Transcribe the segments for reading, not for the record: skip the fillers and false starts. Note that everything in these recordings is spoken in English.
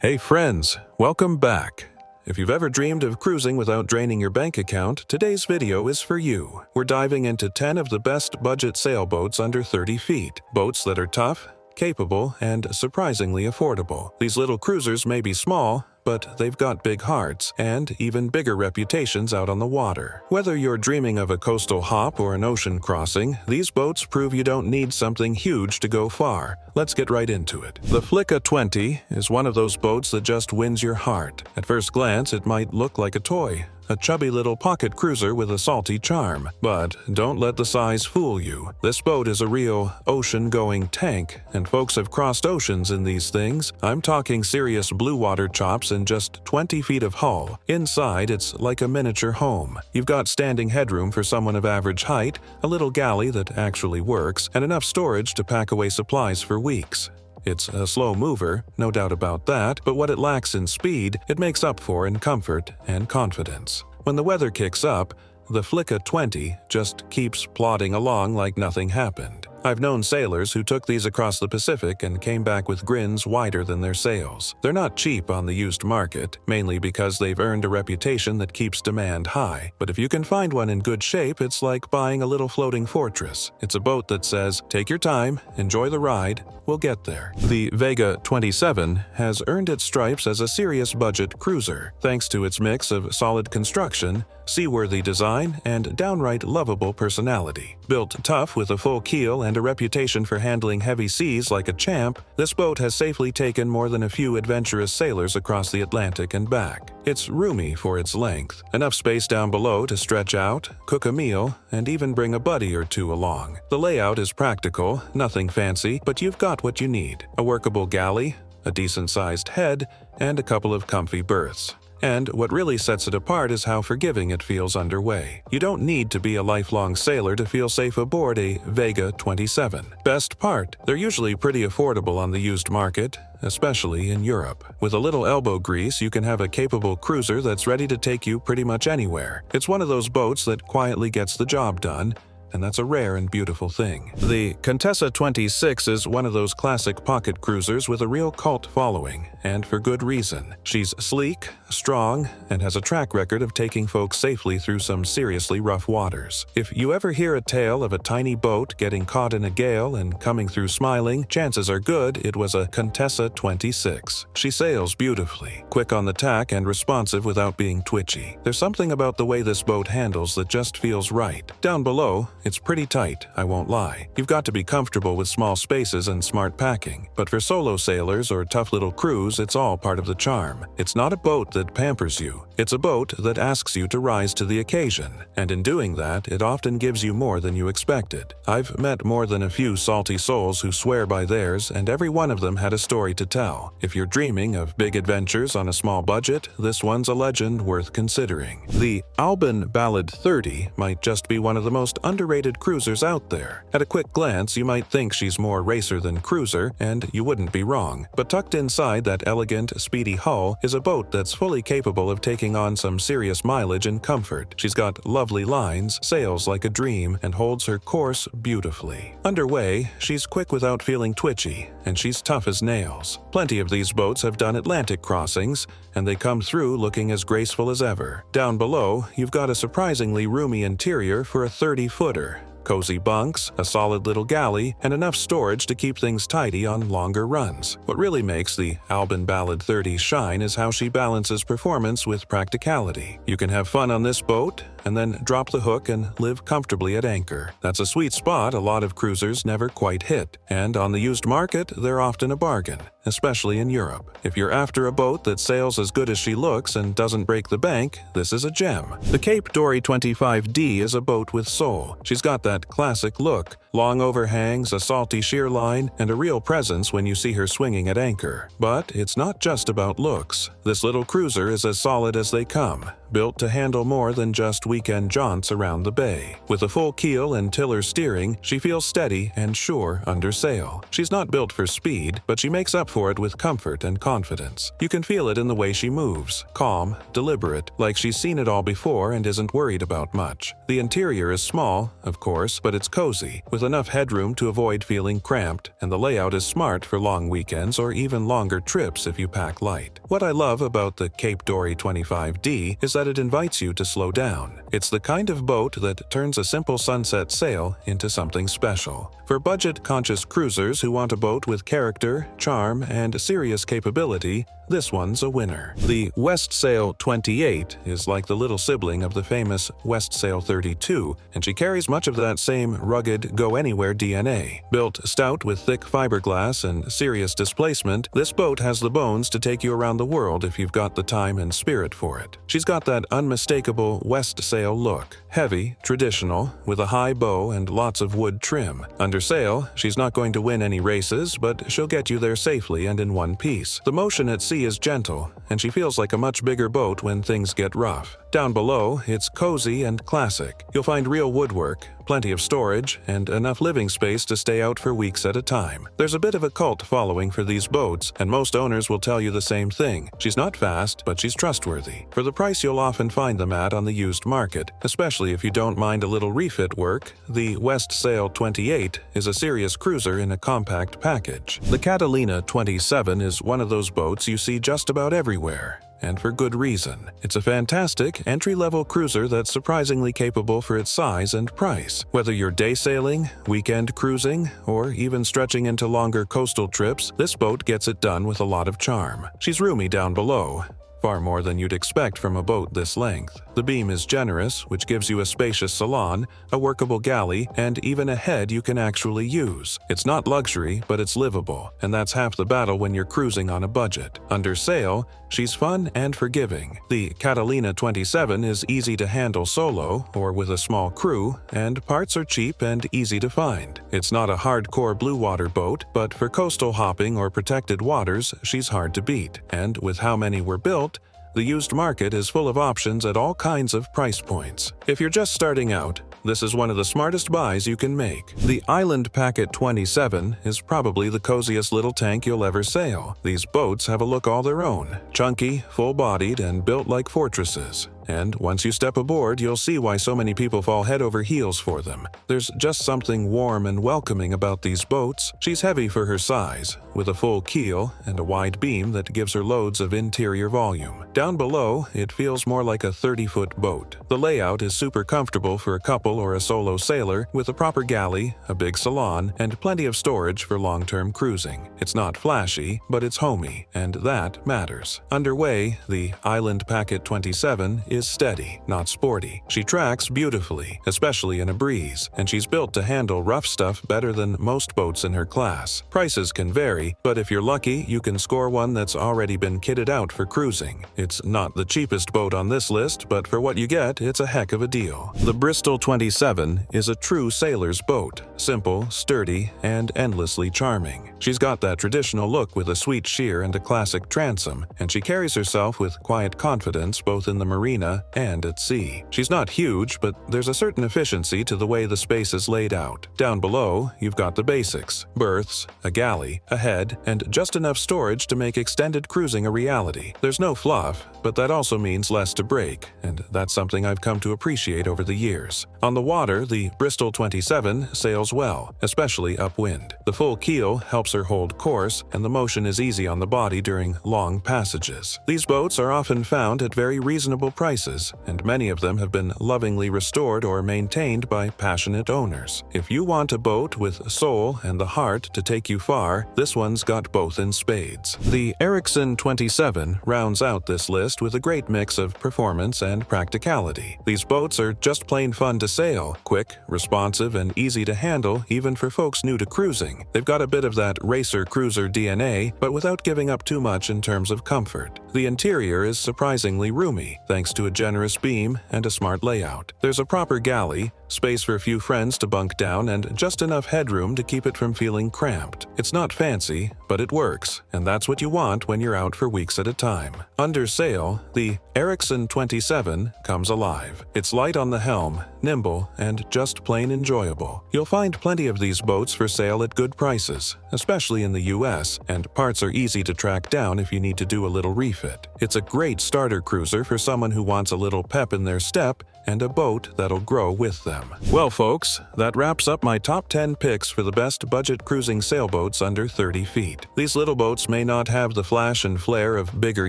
Hey friends, welcome back. If you've ever dreamed of cruising without draining your bank account, today's video is for you. We're diving into 10 of the best budget sailboats under 30 feet. Boats that are tough, capable, and surprisingly affordable. These little cruisers may be small, but they've got big hearts and even bigger reputations out on the water. Whether you're dreaming of a coastal hop or an ocean crossing, these boats prove you don't need something huge to go far. Let's get right into it. The Flicka 20 is one of those boats that just wins your heart. At first glance, it might look like a toy, a chubby little pocket cruiser with a salty charm. But don't let the size fool you. This boat is a real ocean-going tank, and folks have crossed oceans in these things. I'm talking serious blue water chops in just 20 feet of hull. Inside, it's like a miniature home. You've got standing headroom for someone of average height, a little galley that actually works, and enough storage to pack away supplies for weeks. It's a slow mover, no doubt about that, but what it lacks in speed, it makes up for in comfort and confidence. When the weather kicks up, the Flicka 20 just keeps plodding along like nothing happened. I've known sailors who took these across the Pacific and came back with grins wider than their sails. They're not cheap on the used market, mainly because they've earned a reputation that keeps demand high. But if you can find one in good shape, it's like buying a little floating fortress. It's a boat that says, take your time, enjoy the ride, we'll get there. The Vega 27 has earned its stripes as a serious budget cruiser, thanks to its mix of solid construction, seaworthy design, and downright lovable personality. Built tough with a full keel and a reputation for handling heavy seas like a champ, this boat has safely taken more than a few adventurous sailors across the Atlantic and back. It's roomy for its length, enough space down below to stretch out, cook a meal, and even bring a buddy or two along. The layout is practical, nothing fancy, but you've got what you need: a workable galley, a decent-sized head, and a couple of comfy berths. And what really sets it apart is how forgiving it feels underway. You don't need to be a lifelong sailor to feel safe aboard a Vega 27. Best part, they're usually pretty affordable on the used market, especially in Europe. With a little elbow grease, you can have a capable cruiser that's ready to take you pretty much anywhere. It's one of those boats that quietly gets the job done, and that's a rare and beautiful thing. The Contessa 26 is one of those classic pocket cruisers with a real cult following, and for good reason. She's sleek, strong, and has a track record of taking folks safely through some seriously rough waters. If you ever hear a tale of a tiny boat getting caught in a gale and coming through smiling, chances are good it was a Contessa 26. She sails beautifully, quick on the tack and responsive without being twitchy. There's something about the way this boat handles that just feels right. Down below, it's pretty tight, I won't lie. You've got to be comfortable with small spaces and smart packing. But for solo sailors or tough little crews, it's all part of the charm. It's not a boat that pampers you. It's a boat that asks you to rise to the occasion. And in doing that, it often gives you more than you expected. I've met more than a few salty souls who swear by theirs, and every one of them had a story to tell. If you're dreaming of big adventures on a small budget, this one's a legend worth considering. The Albin Ballad 30 might just be one of the most underrated cruisers out there. At a quick glance, you might think she's more racer than cruiser, and you wouldn't be wrong. But tucked inside that elegant, speedy hull is a boat that's fully capable of taking on some serious mileage and comfort. She's got lovely lines, sails like a dream, and holds her course beautifully. Underway, she's quick without feeling twitchy, and she's tough as nails. Plenty of these boats have done Atlantic crossings, and they come through looking as graceful as ever. Down below, you've got a surprisingly roomy interior for a 30-footer. Cozy bunks, a solid little galley, and enough storage to keep things tidy on longer runs. What really makes the Albin Ballad 30 shine is how she balances performance with practicality. You can have fun on this boat, and then drop the hook and live comfortably at anchor. That's a sweet spot a lot of cruisers never quite hit, and on the used market, they're often a bargain, especially in Europe. If you're after a boat that sails as good as she looks and doesn't break the bank, this is a gem. The Cape Dory 25D is a boat with soul. She's got that classic look, long overhangs, a salty sheer line, and a real presence when you see her swinging at anchor. But it's not just about looks. This little cruiser is as solid as they come. built to handle more than just weekend jaunts around the bay. With a full keel and tiller steering, she feels steady and sure under sail. She's not built for speed, but she makes up for it with comfort and confidence. You can feel it in the way she moves, calm, deliberate, like she's seen it all before and isn't worried about much. The interior is small, of course, but it's cozy, with enough headroom to avoid feeling cramped, and the layout is smart for long weekends or even longer trips if you pack light. What I love about the Cape Dory 25D is that it invites you to slow down. It's the kind of boat that turns a simple sunset sail into something special. For budget-conscious cruisers who want a boat with character, charm, and serious capability, this one's a winner. The Westsail 28 is like the little sibling of the famous Westsail 32, and she carries much of that same rugged, go-anywhere DNA. Built stout with thick fiberglass and serious displacement, this boat has the bones to take you around the world if you've got the time and spirit for it. She's got that unmistakable Westsail look, heavy, traditional, with a high bow and lots of wood trim. Under sail, she's not going to win any races, but she'll get you there safely and in one piece. The motion at sea is gentle, and she feels like a much bigger boat when things get rough. Down below, it's cozy and classic. You'll find real woodwork, plenty of storage, and enough living space to stay out for weeks at a time. There's a bit of a cult following for these boats, and most owners will tell you the same thing. She's not fast, but she's trustworthy. For the price you'll often find them at on the used market, especially if you don't mind a little refit work, the Westsail 28 is a serious cruiser in a compact package. The Catalina 27 is one of those boats you see just about everywhere. And for good reason. It's a fantastic, entry-level cruiser that's surprisingly capable for its size and price. Whether you're day sailing, weekend cruising, or even stretching into longer coastal trips, this boat gets it done with a lot of charm. She's roomy down below, far more than you'd expect from a boat this length. The beam is generous, which gives you a spacious salon, a workable galley, and even a head you can actually use. It's not luxury, but it's livable, and that's half the battle when you're cruising on a budget. Under sail, she's fun and forgiving. The Catalina 27 is easy to handle solo or with a small crew, and parts are cheap and easy to find. It's not a hardcore blue water boat, but for coastal hopping or protected waters, she's hard to beat. And with how many were built, the used market is full of options at all kinds of price points. If you're just starting out, this is one of the smartest buys you can make. The Island Packet 27 is probably the coziest little tank you'll ever sail. These boats have a look all their own, chunky, full-bodied, and built like fortresses. And once you step aboard, you'll see why so many people fall head over heels for them. There's just something warm and welcoming about these boats. She's heavy for her size, with a full keel and a wide beam that gives her loads of interior volume. Down below, it feels more like a 30-foot boat. The layout is super comfortable for a couple or a solo sailor, with a proper galley, a big salon, and plenty of storage for long-term cruising. It's not flashy, but it's homey, and that matters. Underway, the Island Packet 27 is steady, not sporty. She tracks beautifully, especially in a breeze, and she's built to handle rough stuff better than most boats in her class. Prices can vary, but if you're lucky, you can score one that's already been kitted out for cruising. It's not the cheapest boat on this list, but for what you get, it's a heck of a deal. The Bristol 27 is a true sailor's boat, simple, sturdy, and endlessly charming. She's got that traditional look with a sweet sheer and a classic transom, and she carries herself with quiet confidence both in the marina and at sea. She's not huge, but there's a certain efficiency to the way the space is laid out. Down below, you've got the basics: berths, a galley, a head, and just enough storage to make extended cruising a reality. There's no fluff, but that also means less to break, and that's something I've come to appreciate over the years. On the water, the Bristol 27 sails well, especially upwind. The full keel helps her hold course, and the motion is easy on the body during long passages. These boats are often found at very reasonable prices, and many of them have been lovingly restored or maintained by passionate owners. If you want a boat with soul and the heart to take you far, this one's got both in spades. The Ericson 27 rounds out this list with a great mix of performance and practicality. These boats are just plain fun to sail, quick, responsive, and easy to handle even for folks new to cruising. They've got a bit of that racer-cruiser DNA, but without giving up too much in terms of comfort. The interior is surprisingly roomy, thanks to a generous beam and a smart layout. There's a proper galley, space for a few friends to bunk down, and just enough headroom to keep it from feeling cramped. It's not fancy, but it works, and that's what you want when you're out for weeks at a time. Under sail, the Ericson 27 comes alive. It's light on the helm, nimble, and just plain enjoyable. You'll find plenty of these boats for sale at good prices, especially in the US, and parts are easy to track down if you need to do a little refit. It's a great starter cruiser for someone who wants a little pep in their step and a boat that'll grow with them. Well, folks, that wraps up my top 10 picks for the best budget cruising sailboats under 30 feet. These little boats may not have the flash and flair of bigger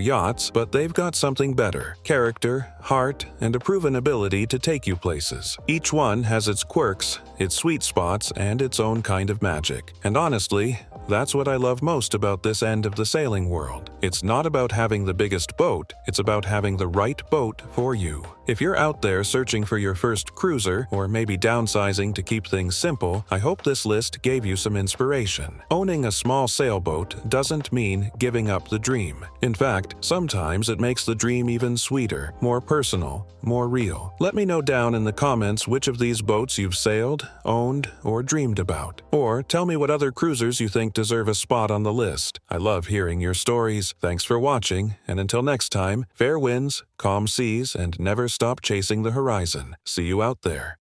yachts, but they've got something better: character, heart, and a proven ability to take you places. Each one has its quirks, its sweet spots, and its own kind of magic. And honestly, that's what I love most about this end of the sailing world. It's not about having the biggest boat, it's about having the right boat for you. If you're out there searching for your first cruiser, or maybe downsizing to keep things simple, I hope this list gave you some inspiration. Owning a small sailboat doesn't mean giving up the dream. In fact, sometimes it makes the dream even sweeter, more personal, more real. Let me know down in the comments which of these boats you've sailed, owned, or dreamed about. Or tell me what other cruisers you think deserve a spot on the list. I love hearing your stories. Thanks for watching, and until next time, fair winds, calm seas, and never stop chasing the horizon. See you out there.